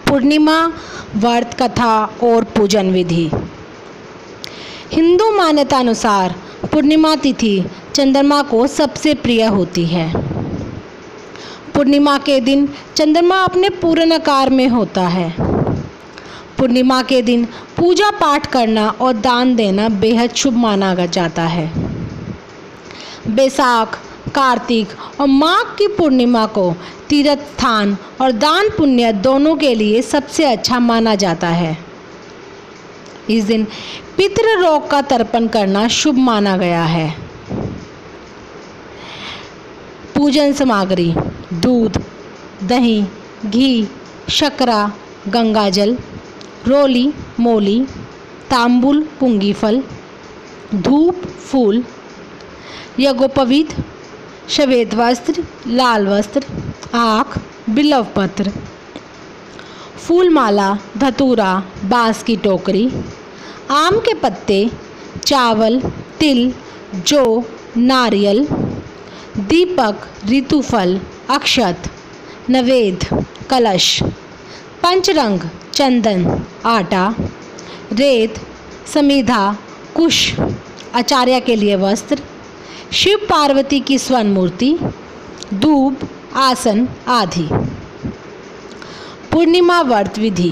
पूर्णिमा, व्रत कथा और पूजन विधि। हिंदू मान्यता अनुसार पूर्णिमा तिथि चंद्रमा को सबसे प्रिय होती है। पूर्णिमा के दिन चंद्रमा अपने पूर्ण आकार में होता है। पूर्णिमा के दिन पूजा पाठ करना और दान देना बेहद शुभ माना जाता है। बैसाख, कार्तिक और माघ की पूर्णिमा को तीर्थ स्थान और दान पुण्य दोनों के लिए सबसे अच्छा माना जाता है। इस दिन पितृ लोक का तर्पण करना शुभ माना गया है। पूजन सामग्री: दूध, दही, घी, शर्करा, गंगाजल, रोली मोली, तांबुल पुंगी फल, धूप फूल, यज्ञोपवीत, श्वेत वस्त्र, लाल वस्त्र, आँख, बिल्व पत्र, फूलमाला, धतूरा, बांस की टोकरी, आम के पत्ते, चावल, तिल, जौ, नारियल, दीपक, ऋतुफल, अक्षत, नवेद्य, कलश, पंचरंग, चंदन, आटा, रेत, समीधा, कुश, आचार्य के लिए वस्त्र, शिव पार्वती की स्वर्ण मूर्ति, धूप, आसन आदि। पूर्णिमा व्रत विधि: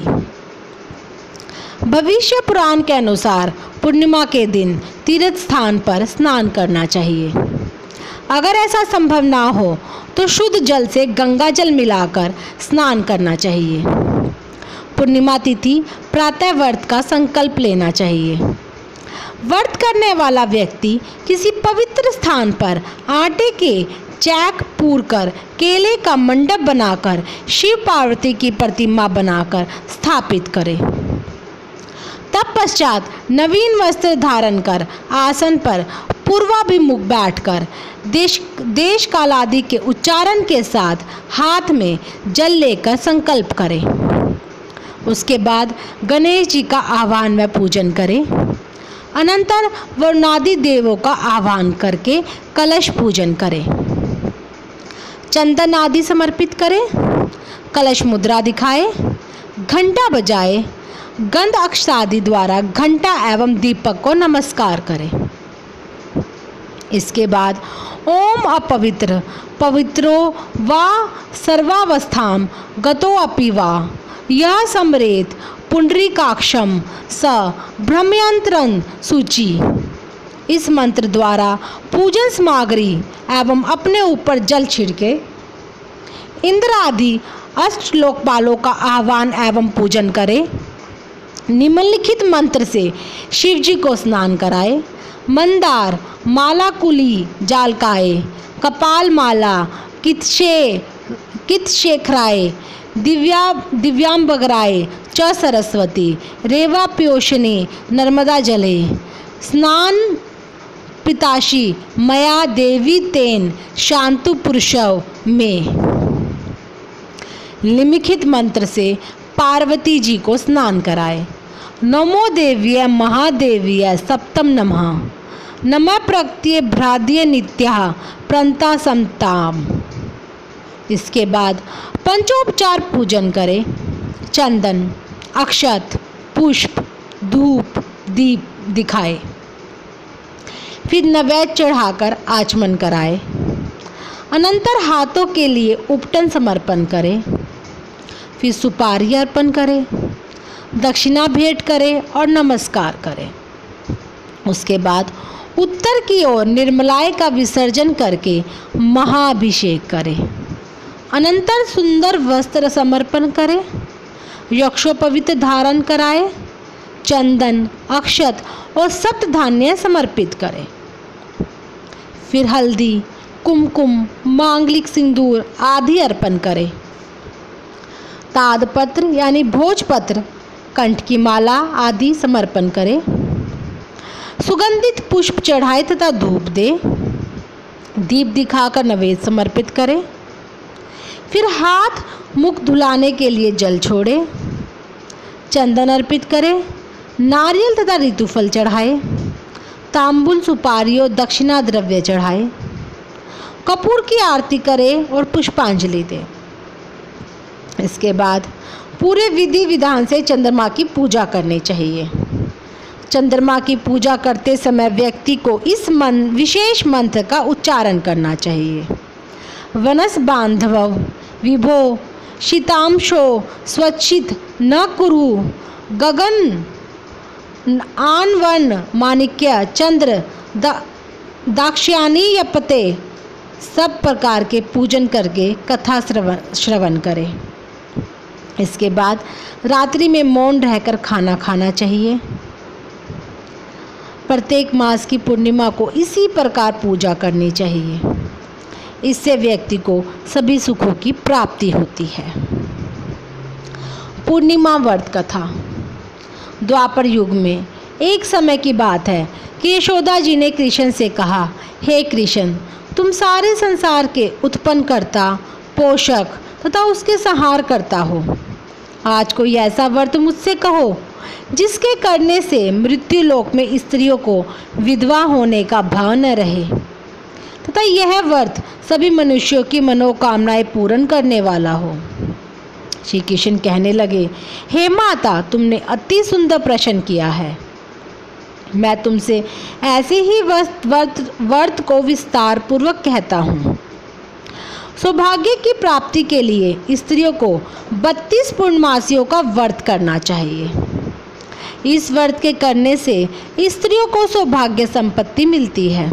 भविष्य पुराण के अनुसार पूर्णिमा के दिन तीर्थ स्थान पर स्नान करना चाहिए। अगर ऐसा संभव ना हो तो शुद्ध जल से गंगा जल मिलाकर स्नान करना चाहिए। पूर्णिमा तिथि प्रातः व्रत का संकल्प लेना चाहिए। व्रत करने वाला व्यक्ति किसी पवित्र स्थान पर आटे के चैक पूरकर केले का मंडप बनाकर शिव पार्वती की प्रतिमा बनाकर स्थापित करे। तत्पश्चात नवीन वस्त्र धारण कर आसन पर पूर्वाभिमुख बैठकर देश काल आदि के उच्चारण के साथ हाथ में जल लेकर संकल्प करें। उसके बाद गणेश जी का आह्वान व पूजन करें। अनंतर वरुणादि देवों का आह्वान करके कलश पूजन करें। चंदन आदि समर्पित करें। कलश मुद्रा दिखाए, घंटा बजाए, गंध अक्षत आदि द्वारा घंटा एवं दीपक को नमस्कार करें। इसके बाद ओम अपवित्र पवित्रो वा सर्वावस्थां गतो अपि वा यह समरेत पुंडरीकाक्षम स ब्रह्मयंत्रं सूची। इस मंत्र द्वारा पूजन सामग्री एवं अपने ऊपर जल छिड़के इंद्र आदि अष्ट लोकपालों का आह्वान एवं पूजन करें। निम्नलिखित मंत्र से शिव जी को स्नान कराए। मंदार माला कुली जालकाए, कपाल माला कित शेखराए, दिव्यांबगराए च सरस्वती, रेवा प्योषणे नर्मदा जले, स्नान पिताशी मया देवी तेन शांतु पुरुषव में। निम्नलिखित मंत्र से पार्वती जी को स्नान कराए। नमो देव्य महादेव्य सप्तम नमः, नमः प्रकृत्ये भ्राद्य नित्या प्रंता समताम। इसके बाद पंचोपचार पूजन करें। चंदन, अक्षत, पुष्प, धूप, दीप दिखाए। फिर नैवेद्य चढ़ाकर आचमन कराए। अनंतर हाथों के लिए उपटन समर्पण करें। फिर सुपारी अर्पण करें, दक्षिणा भेंट करें और नमस्कार करें। उसके बाद उत्तर की ओर निर्मलाय का विसर्जन करके महाअभिषेक करें। अनंतर सुंदर वस्त्र समर्पण करें। यक्षोपवीत धारण कराए। चंदन, अक्षत और सप्त धान्य समर्पित करें। फिर हल्दी, कुमकुम, मांगलिक सिंदूर आदि अर्पण करें। तादपत्र यानी भोजपत्र, कंठ की माला आदि समर्पण करें। सुगंधित पुष्प चढ़ाए तथा धूप दे। दीप दिखाकर नैवेद्य समर्पित करें। फिर हाथ मुख धुलाने के लिए जल छोड़े। चंदन अर्पित करें। नारियल तथा ऋतुफल चढ़ाए। तांबुल, सुपारी और दक्षिणा द्रव्य चढ़ाए। कपूर की आरती करें और पुष्पांजलि दें। इसके बाद पूरे विधि विधान से चंद्रमा की पूजा करनी चाहिए। चंद्रमा की पूजा करते समय व्यक्ति को इस विशेष मंत्र का उच्चारण करना चाहिए। वनस बांधव विभो शीतांशो स्वच्छित न कुरु गगन आनवन माणिक्य चंद्र दाक्षायणी यपते। सब प्रकार के पूजन करके कथा श्रवण करें। इसके बाद रात्रि में मौन रहकर खाना खाना चाहिए। प्रत्येक मास की पूर्णिमा को इसी प्रकार पूजा करनी चाहिए। इससे व्यक्ति को सभी सुखों की प्राप्ति होती है। पूर्णिमा व्रत कथा। द्वापर युग में एक समय की बात है कि यशोदा जी ने कृष्ण से कहा, हे कृष्ण, तुम सारे संसार के उत्पन्नकर्ता, पोषक तथा उसके संहार करता हो। आज कोई ऐसा व्रत मुझसे कहो जिसके करने से मृत्यु लोक में स्त्रियों को विधवा होने का भय न रहे तथा यह व्रत सभी मनुष्यों की मनोकामनाएं पूर्ण करने वाला हो। श्री कृष्ण कहने लगे, हे माता, तुमने अति सुंदर प्रश्न किया है। मैं तुमसे ऐसे ही व्रत को विस्तार पूर्वक कहता हूँ। सौभाग्य की प्राप्ति के लिए स्त्रियों को 32 पूर्णमासियों का व्रत करना चाहिए। इस व्रत के करने से स्त्रियों को सौभाग्य संपत्ति मिलती है।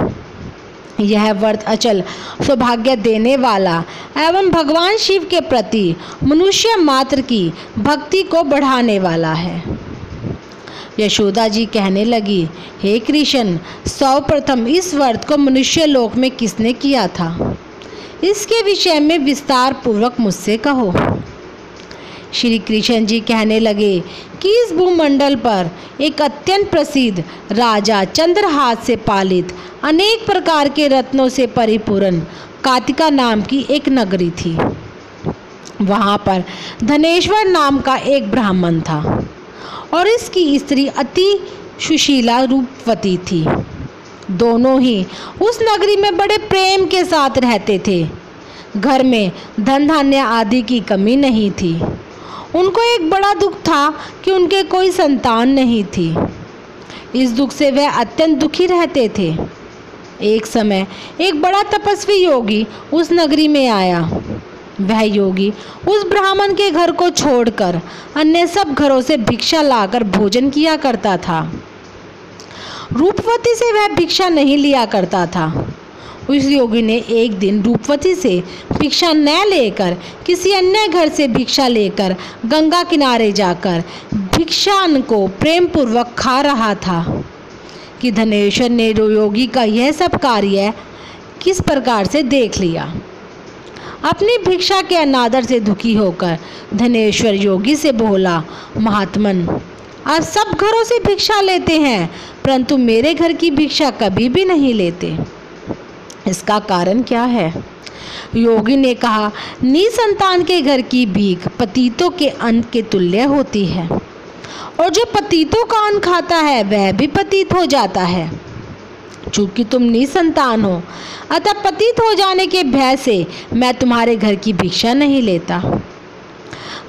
यह व्रत अचल सौभाग्य देने वाला एवं भगवान शिव के प्रति मनुष्य मात्र की भक्ति को बढ़ाने वाला है। यशोदा जी कहने लगी, हे कृष्ण, सर्वप्रथम इस व्रत को मनुष्य लोक में किसने किया था? इसके विषय में विस्तार पूर्वक मुझसे कहो। श्री कृष्ण जी कहने लगे कि इस भूमंडल पर एक अत्यंत प्रसिद्ध राजा चंद्रहास से पालित अनेक प्रकार के रत्नों से परिपूर्ण कातिका नाम की एक नगरी थी। वहाँ पर धनेश्वर नाम का एक ब्राह्मण था और इसकी स्त्री अति सुशीला रूपवती थी। दोनों ही उस नगरी में बड़े प्रेम के साथ रहते थे। घर में धन धान्य आदि की कमी नहीं थी। उनको एक बड़ा दुख था कि उनके कोई संतान नहीं थी। इस दुख से वह अत्यंत दुखी रहते थे। एक समय एक बड़ा तपस्वी योगी उस नगरी में आया। वह योगी उस ब्राह्मण के घर को छोड़कर अन्य सब घरों से भिक्षा लाकर भोजन किया करता था। रूपवती से वह भिक्षा नहीं लिया करता था। उस योगी ने एक दिन रूपवती से भिक्षा न लेकर किसी अन्य घर से भिक्षा लेकर गंगा किनारे जाकर भिक्षान्न को प्रेम पूर्वक खा रहा था कि धनेश्वर ने योगी का यह सब कार्य किस प्रकार से देख लिया। अपनी भिक्षा के अनादर से दुखी होकर धनेश्वर योगी से बोला, महात्मन, आप सब घरों से भिक्षा लेते हैं परंतु मेरे घर की भिक्षा कभी भी नहीं लेते। इसका कारण क्या है? योगी ने कहा, निसंतान के घर की भीख पतितों के अन्न के तुल्य होती है और जो पतितों का अन्न खाता है वह भी पतित हो जाता है। चूंकि तुम निसंतान हो अतः पतित हो जाने के भय से मैं तुम्हारे घर की भिक्षा नहीं लेता।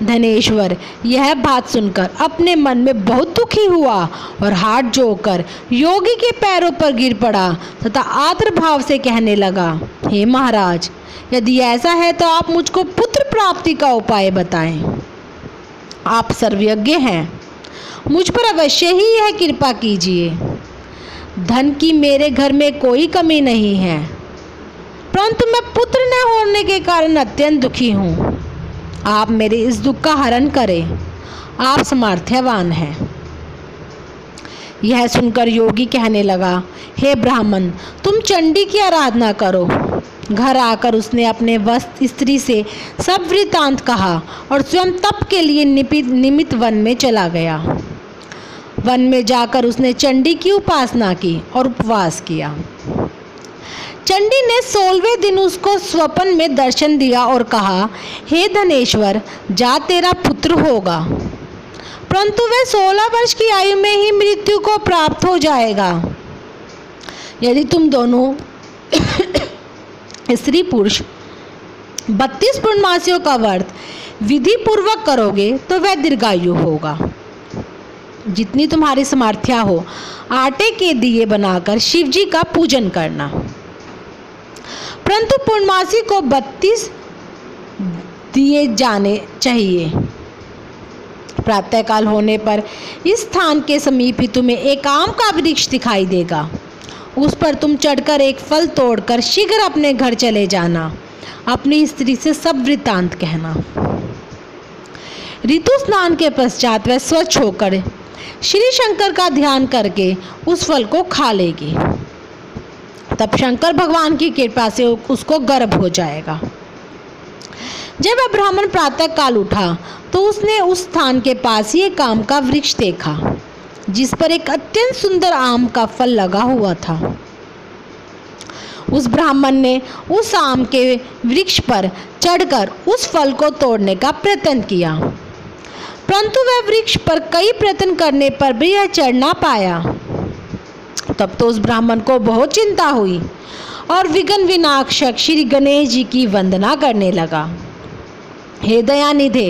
धनेश्वर यह बात सुनकर अपने मन में बहुत दुखी हुआ और हाथ जोड़कर योगी के पैरों पर गिर पड़ा तथा आर्द्र भाव से कहने लगा, हे महाराज, यदि ऐसा है तो आप मुझको पुत्र प्राप्ति का उपाय बताएं। आप सर्वज्ञ हैं, मुझ पर अवश्य ही यह कृपा कीजिए। धन की मेरे घर में कोई कमी नहीं है परंतु मैं पुत्र न होने के कारण अत्यंत दुखी हूँ। आप मेरे इस दुख का हरण करें, आप सामर्थ्यवान हैं। यह सुनकर योगी कहने लगा, हे ब्राह्मण, तुम चंडी की आराधना करो। घर आकर उसने अपने वस्त स्त्री से सब वृत्तांत कहा और स्वयं तप के लिए निमित्त वन में चला गया। वन में जाकर उसने चंडी की उपासना की और उपवास किया। चंडी ने 16वें दिन उसको स्वप्न में दर्शन दिया और कहा, हे धनेश्वर, जा तेरा पुत्र होगा परंतु वह 16 वर्ष की आयु में ही मृत्यु को प्राप्त हो जाएगा। यदि तुम दोनों स्त्री पुरुष 32 पूर्णमासियों का व्रत विधि पूर्वक करोगे तो वह दीर्घायु होगा। जितनी तुम्हारी सामर्थ्य हो आटे के दिए बनाकर शिव जी का पूजन करना। परंतु पूर्णमासी को 32 दिए जाने चाहिए। प्रातःकाल होने पर इस स्थान के समीप ही तुम्हें एक आम का वृक्ष दिखाई देगा। उस पर तुम चढ़कर एक फल तोड़कर शीघ्र अपने घर चले जाना। अपनी स्त्री से सब वृत्तांत कहना। ऋतु स्नान के पश्चात वह स्वच्छ होकर श्री शंकर का ध्यान करके उस फल को खा लेगी। तब शंकर भगवान की कृपा से उसको गर्भ हो जाएगा। जब वह ब्राह्मण प्रातः काल उठा तो उसने उस स्थान के पास ही एक आम का वृक्ष देखा जिस पर एक अत्यंत सुंदर आम का फल लगा हुआ था। उस ब्राह्मण ने उस आम के वृक्ष पर चढ़कर उस फल को तोड़ने का प्रयत्न किया, परंतु वह वृक्ष पर कई प्रयत्न करने पर भी यह चढ़ ना पाया। तब तो उस ब्राह्मण को बहुत चिंता हुई और विघ्न विनाशक श्री गणेश जी की वंदना करने लगा। हे दयानिधे,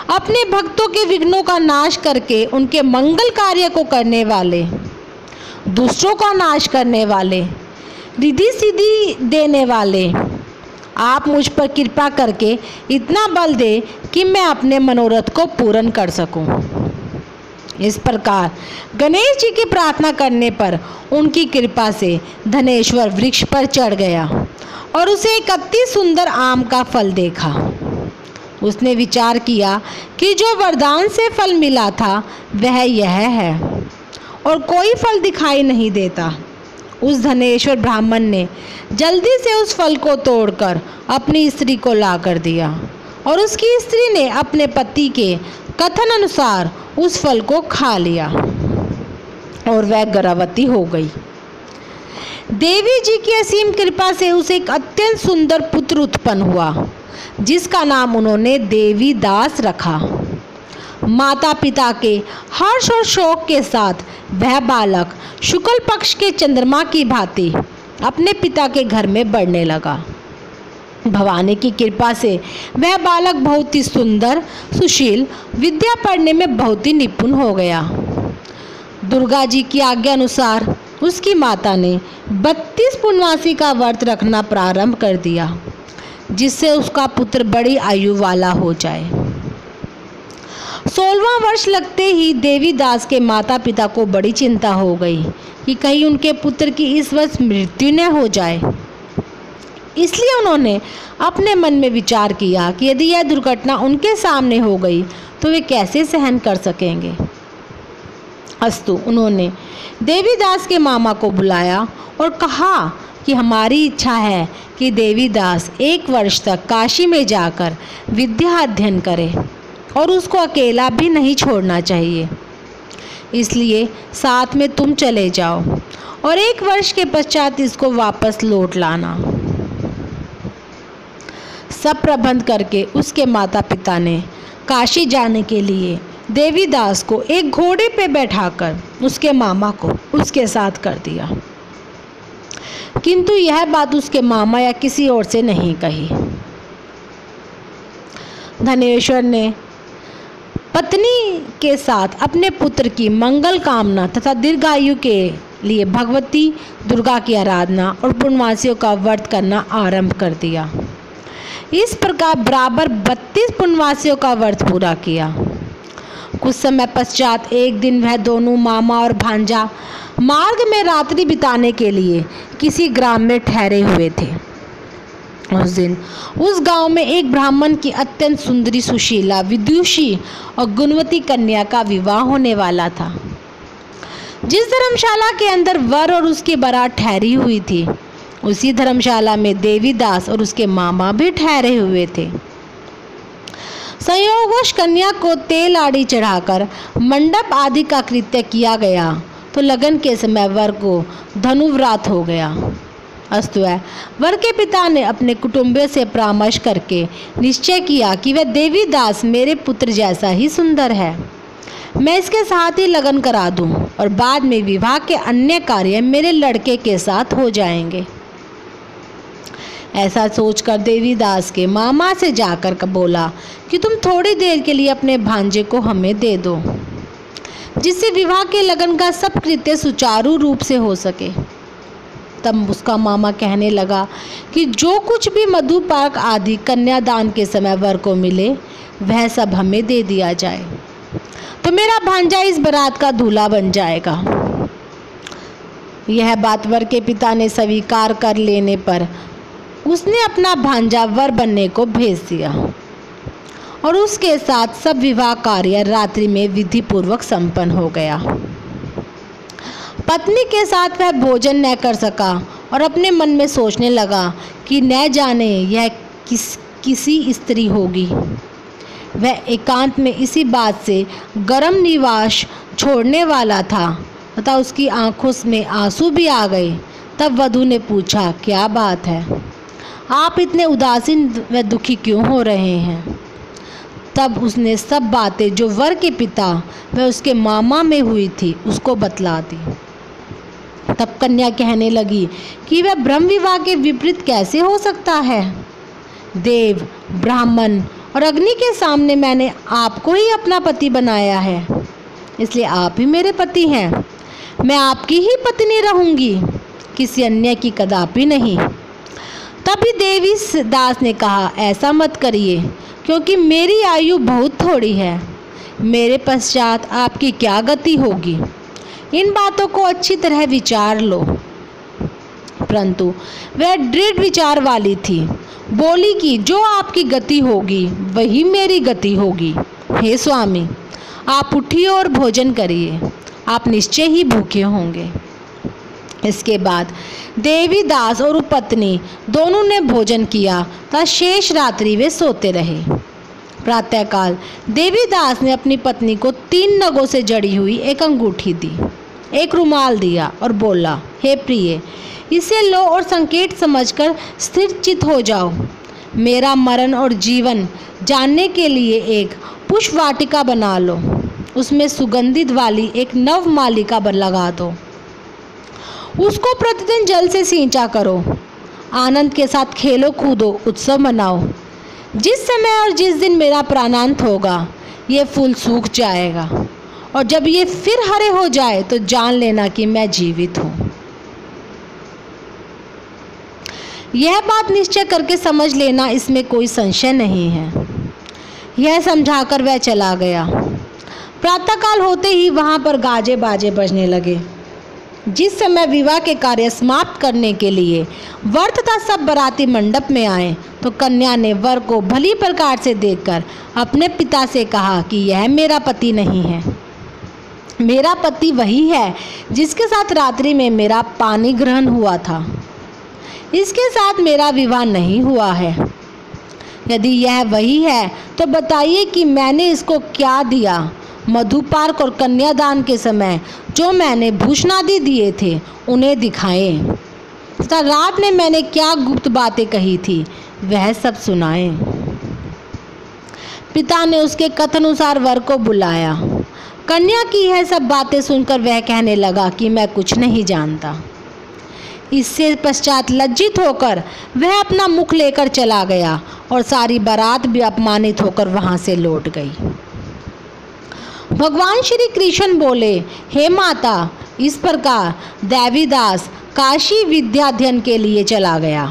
अपने भक्तों के विघ्नों का नाश करके उनके मंगल कार्य को करने वाले, दुष्टों का नाश करने वाले, रिद्धि सिद्धि देने वाले, आप मुझ पर कृपा करके इतना बल दे कि मैं अपने मनोरथ को पूर्ण कर सकूं। इस प्रकार गणेश जी की प्रार्थना करने पर उनकी कृपा से धनेश्वर वृक्ष पर चढ़ गया और उसे एक अति सुंदर आम का फल देखा। उसने विचार किया कि जो वरदान से फल मिला था वह यह है और कोई फल दिखाई नहीं देता। उस धनेश्वर ब्राह्मण ने जल्दी से उस फल को तोड़कर अपनी स्त्री को ला कर दिया और उसकी स्त्री ने अपने पति के कथन अनुसार उस फल को खा लिया और वह गर्भवती हो गई। देवी जी की असीम कृपा से उसे एक अत्यंत सुंदर पुत्र उत्पन्न हुआ जिसका नाम उन्होंने देवी दास रखा। माता पिता के हर्ष और शोक के साथ वह बालक शुक्ल पक्ष के चंद्रमा की भांति अपने पिता के घर में बढ़ने लगा। भवानी की कृपा से वह बालक बहुत ही सुंदर, सुशील, विद्या पढ़ने में बहुत ही निपुण हो गया। दुर्गा जी की आज्ञा अनुसार उसकी माता ने 32 पूर्णमासी का व्रत रखना प्रारंभ कर दिया जिससे उसका पुत्र बड़ी आयु वाला हो जाए। 16वां वर्ष लगते ही देवी दास के माता पिता को बड़ी चिंता हो गई कि कहीं उनके पुत्र की इस वर्ष मृत्यु न हो जाए। इसलिए उन्होंने अपने मन में विचार किया कि यदि यह दुर्घटना उनके सामने हो गई तो वे कैसे सहन कर सकेंगे। अस्तु, उन्होंने देवीदास के मामा को बुलाया और कहा कि हमारी इच्छा है कि देवीदास 1 वर्ष तक काशी में जाकर विद्या अध्ययन करे और उसको अकेला भी नहीं छोड़ना चाहिए। इसलिए साथ में तुम चले जाओ और 1 वर्ष के पश्चात इसको वापस लौट लाना। सब प्रबंध करके उसके माता पिता ने काशी जाने के लिए देवीदास को एक घोड़े पे बैठाकर उसके मामा को उसके साथ कर दिया, किंतु यह बात उसके मामा या किसी और से नहीं कही। धनेश्वर ने पत्नी के साथ अपने पुत्र की मंगल कामना तथा दीर्घायु के लिए भगवती दुर्गा की आराधना और पूर्णमासियों का व्रत करना आरंभ कर दिया। इस प्रकार बराबर 32 पूर्णमासियों का व्रत पूरा किया। कुछ समय पश्चात एक दिन वह दोनों मामा और भांजा मार्ग में रात्रि बिताने के लिए किसी ग्राम में ठहरे हुए थे। उस दिन उस गांव में एक ब्राह्मण की अत्यंत सुंदरी, सुशीला, विदुषी और गुणवती कन्या का विवाह होने वाला था। जिस धर्मशाला के अंदर वर और उसकी बारात ठहरी हुई थी उसी धर्मशाला में देवीदास और उसके मामा भी ठहरे हुए थे। संयोगवश कन्या को तेल आड़ी चढ़ाकर मंडप आदि का कृत्य किया गया तो लगन के समय वर को धनुव्रात हो गया। अस्तु, वर के पिता ने अपने कुटुंबियों से परामर्श करके निश्चय किया कि वह देवीदास मेरे पुत्र जैसा ही सुंदर है, मैं इसके साथ ही लगन करा दूं और बाद में विवाह के अन्य कार्य मेरे लड़के के साथ हो जाएंगे। ऐसा सोचकर देवीदास के मामा से जाकर बोला कि तुम थोड़ी देर के लिए अपने भांजे को हमें दे दो, जिससे विवाह के लगन का सब कृत्य सुचारू रूप से हो सके। तब उसका मामा कहने लगा कि जो कुछ भी मधुपाक आदि कन्यादान के समय वर को मिले वह सब हमें दे दिया जाए, तो मेरा भांजा इस बारात का दूल्हा बन जाएगा। यह बात वर के पिता ने स्वीकार कर लेने पर उसने अपना भांजा वर बनने को भेज दिया और उसके साथ सब विवाह कार्य रात्रि में विधि पूर्वक संपन्न हो गया। पत्नी के साथ वह भोजन न कर सका और अपने मन में सोचने लगा कि न जाने यह किसी स्त्री होगी। वह एकांत में इसी बात से गर्म निवास छोड़ने वाला था तथा उसकी आंखों में आंसू भी आ गए। तब वधू ने पूछा, क्या बात है, आप इतने उदासीन व दुखी क्यों हो रहे हैं? तब उसने सब बातें जो वर के पिता व उसके मामा में हुई थी उसको बतला दी। तब कन्या कहने लगी कि वह ब्रह्म विवाह के विपरीत कैसे हो सकता है। देव, ब्राह्मण और अग्नि के सामने मैंने आपको ही अपना पति बनाया है, इसलिए आप ही मेरे पति हैं। मैं आपकी ही पत्नी रहूंगी, किसी अन्य की कदापि नहीं। तभी देवी दास ने कहा, ऐसा मत करिए, क्योंकि मेरी आयु बहुत थोड़ी है। मेरे पश्चात आपकी क्या गति होगी, इन बातों को अच्छी तरह विचार लो। परंतु वह दृढ़ विचार वाली थी, बोली कि जो आपकी गति होगी वही मेरी गति होगी। हे स्वामी, आप उठिए और भोजन करिए, आप निश्चय ही भूखे होंगे। इसके बाद देवी दास और पत्नी दोनों ने भोजन किया तथा शेष रात्रि वे सोते रहे। प्रातःकाल देवी दास ने अपनी पत्नी को 3 नगों से जड़ी हुई एक अंगूठी दी, एक रुमाल दिया और बोला, हे प्रिय, इसे लो और संकेत समझकर स्थिर चित हो जाओ। मेरा मरण और जीवन जानने के लिए एक पुष्प वाटिका बना लो, उसमें सुगंधित वाली एक नव मालिका लगा दो, उसको प्रतिदिन जल से सींचा करो, आनंद के साथ खेलो कूदो, उत्सव मनाओ। जिस समय और जिस दिन मेरा प्राणांत होगा ये फूल सूख जाएगा, और जब ये फिर हरे हो जाए तो जान लेना कि मैं जीवित हूँ। यह बात निश्चय करके समझ लेना, इसमें कोई संशय नहीं है। यह समझाकर वह चला गया। प्रातःकाल होते ही वहाँ पर गाजे बाजे बजने लगे। जिस समय विवाह के कार्य समाप्त करने के लिए वर तथा सब बाराती मंडप में आए तो कन्या ने वर को भली प्रकार से देखकर अपने पिता से कहा कि यह मेरा पति नहीं है। मेरा पति वही है जिसके साथ रात्रि में मेरा पानी ग्रहण हुआ था। इसके साथ मेरा विवाह नहीं हुआ है। यदि यह वही है तो बताइए कि मैंने इसको क्या दिया। मधुपार्क और कन्यादान के समय जो मैंने भूषणादि दिए थे उन्हें दिखाएं तथा रात में मैंने क्या गुप्त बातें कही थी वह सब सुनाएं। पिता ने उसके कथनानुसार वर को बुलाया। कन्या की यह सब बातें सुनकर वह कहने लगा कि मैं कुछ नहीं जानता। इससे पश्चात लज्जित होकर वह अपना मुख लेकर चला गया और सारी बारात भी अपमानित होकर वहां से लौट गई। भगवान श्री कृष्ण बोले, हे माता, इस प्रकार देवीदास काशी विद्याध्ययन के लिए चला गया।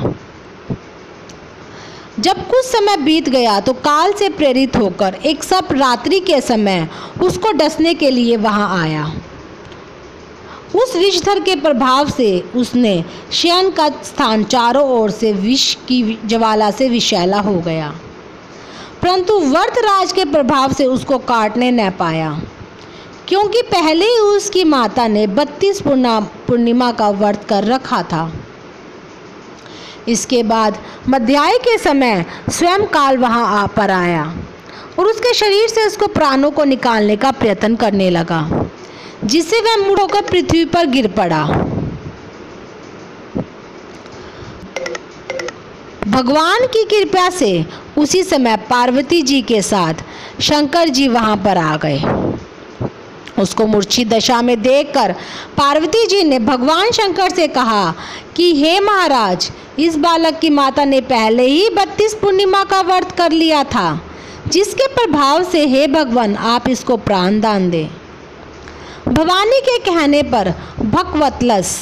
जब कुछ समय बीत गया तो काल से प्रेरित होकर एक सर्प रात्रि के समय उसको डसने के लिए वहां आया। उस विषधर के प्रभाव से उसने शयन का स्थान चारों ओर से विष की ज्वाला से विषैला हो गया, परंतु वर्तराज के प्रभाव से उसको काटने न पाया, क्योंकि पहले ही उसकी माता ने 32 पूर्णिमा का व्रत कर रखा था। इसके बाद मध्याह्न के समय स्वयं काल वहां पर आया और उसके शरीर से उसको प्राणों को निकालने का प्रयत्न करने लगा, जिससे वह मुड़ होकर पृथ्वी पर गिर पड़ा। भगवान की कृपा से उसी समय पार्वती जी के साथ शंकर जी वहां पर आ गए। उसको मूर्छित दशा में देखकर पार्वती जी ने भगवान शंकर से कहा कि हे महाराज, इस बालक की माता ने पहले ही 32 पूर्णिमा का व्रत कर लिया था, जिसके प्रभाव से हे भगवान आप इसको प्राण दान दें। भवानी के कहने पर भगवतलस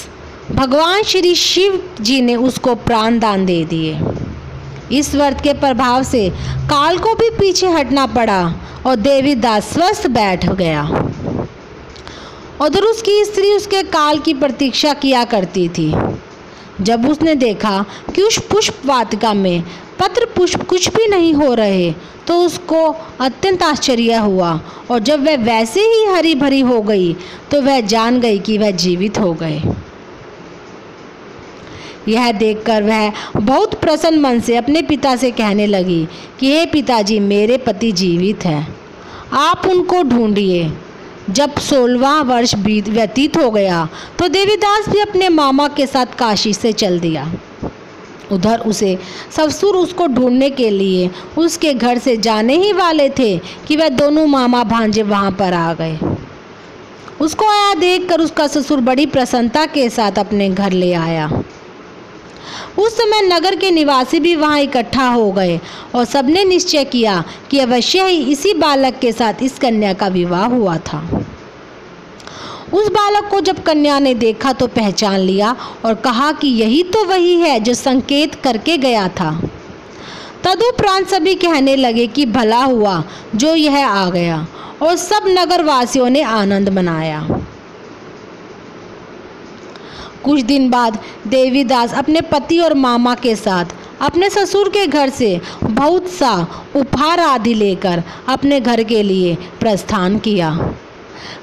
भगवान श्री शिव जी ने उसको प्राण दान दे दिए। इस व्रत के प्रभाव से काल को भी पीछे हटना पड़ा और देवीदास स्वस्थ बैठ गया। उधर उसकी स्त्री उसके काल की प्रतीक्षा किया करती थी। जब उसने देखा कि उस पुष्प वाटिका में पत्र पुष्प कुछ भी नहीं हो रहे तो उसको अत्यंत आश्चर्य हुआ, और जब वह वैसे ही हरी भरी हो गई तो वह जान गई कि वह जीवित हो गए। यह देखकर वह बहुत प्रसन्न मन से अपने पिता से कहने लगी कि हे पिताजी, मेरे पति जीवित हैं, आप उनको ढूंढिए। जब 16वां वर्ष व्यतीत हो गया तो देवीदास भी अपने मामा के साथ काशी से चल दिया। उधर उसे ससुर उसको ढूंढने के लिए उसके घर से जाने ही वाले थे कि वह दोनों मामा भांजे वहां पर आ गए। उसको आया देखकर उसका ससुर बड़ी प्रसन्नता के साथ अपने घर ले आया। उस समय नगर के निवासी भी वहां इकट्ठा हो गए और सबने निश्चय किया कि अवश्य ही इसी बालक के साथ इस कन्या का विवाह हुआ था। उस बालक को जब कन्या ने देखा तो पहचान लिया और कहा कि यही तो वही है जो संकेत करके गया था। तदुपरांत सभी कहने लगे कि भला हुआ जो यह आ गया, और सब नगरवासियों ने आनंद मनाया। कुछ दिन बाद देवीदास अपने पति और मामा के साथ अपने ससुर के घर से बहुत सा उपहार आदि लेकर अपने घर के लिए प्रस्थान किया।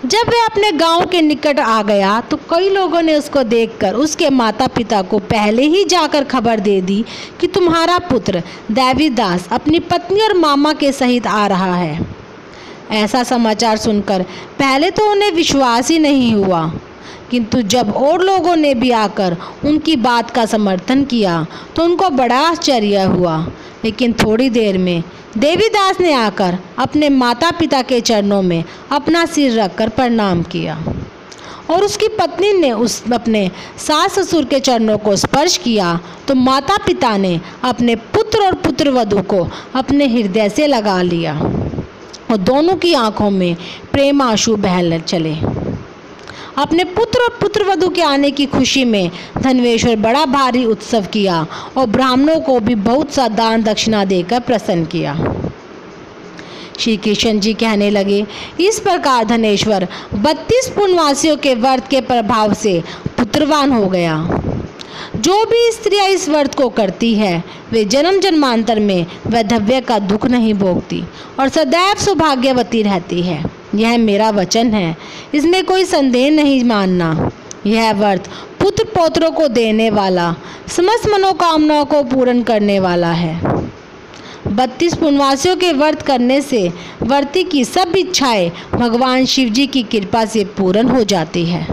जब वह अपने गांव के निकट आ गया तो कई लोगों ने उसको देखकर उसके माता पिता को पहले ही जाकर खबर दे दी कि तुम्हारा पुत्र देवीदास अपनी पत्नी और मामा के सहित आ रहा है। ऐसा समाचार सुनकर पहले तो उन्हें विश्वास ही नहीं हुआ, किंतु जब और लोगों ने भी आकर उनकी बात का समर्थन किया तो उनको बड़ा आश्चर्य हुआ। लेकिन थोड़ी देर में देवीदास ने आकर अपने माता पिता के चरणों में अपना सिर रखकर प्रणाम किया, और उसकी पत्नी ने अपने सास ससुर के चरणों को स्पर्श किया तो माता पिता ने अपने पुत्र और पुत्रवधू को अपने हृदय से लगा लिया और दोनों की आंखों में प्रेम आंसू बह चले। अपने पुत्र और पुत्रवधू के आने की खुशी में धनवेश्वर बड़ा भारी उत्सव किया और ब्राह्मणों को भी बहुत सा दान दक्षिणा देकर प्रसन्न किया। श्री कृष्ण जी कहने लगे, इस प्रकार धनेश्वर 32 पुण्यवासियों के व्रत के प्रभाव से पुत्रवान हो गया। जो भी स्त्रियां इस व्रत को करती है वे जन्म जन्मांतर में वैधव्य का दुख नहीं भोगती और सदैव सौभाग्यवती रहती है। यह मेरा वचन है, इसमें कोई संदेह नहीं मानना। यह व्रत पुत्र पौत्रों को देने वाला, समस्त मनोकामनाओं को पूर्ण करने वाला है। 32 पुण्यवासियों के व्रत करने से व्रती की सब इच्छाएं भगवान शिव जी की कृपा से पूर्ण हो जाती है।